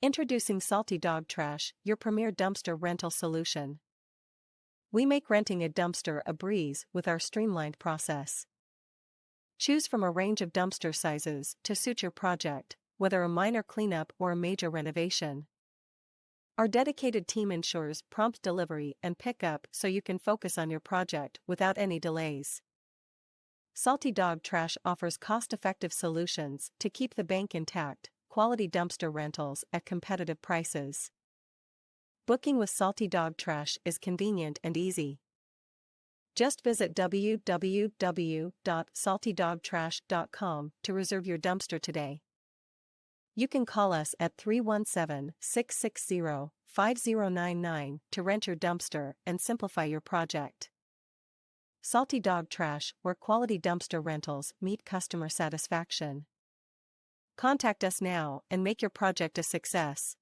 Introducing Salty Dog Trash, your premier dumpster rental solution. We make renting a dumpster a breeze with our streamlined process. Choose from a range of dumpster sizes to suit your project, whether a minor cleanup or a major renovation. Our dedicated team ensures prompt delivery and pickup so you can focus on your project without any delays. Salty Dog Trash offers cost-effective solutions to keep the bank intact, quality dumpster rentals at competitive prices. Booking with Salty Dog Trash is convenient and easy. Just visit www.saltydogtrash.com to reserve your dumpster today. You can call us at 317-660-5099 to rent your dumpster and simplify your project. Salty Dog Trash, where quality dumpster rentals meet customer satisfaction. Contact us now and make your project a success.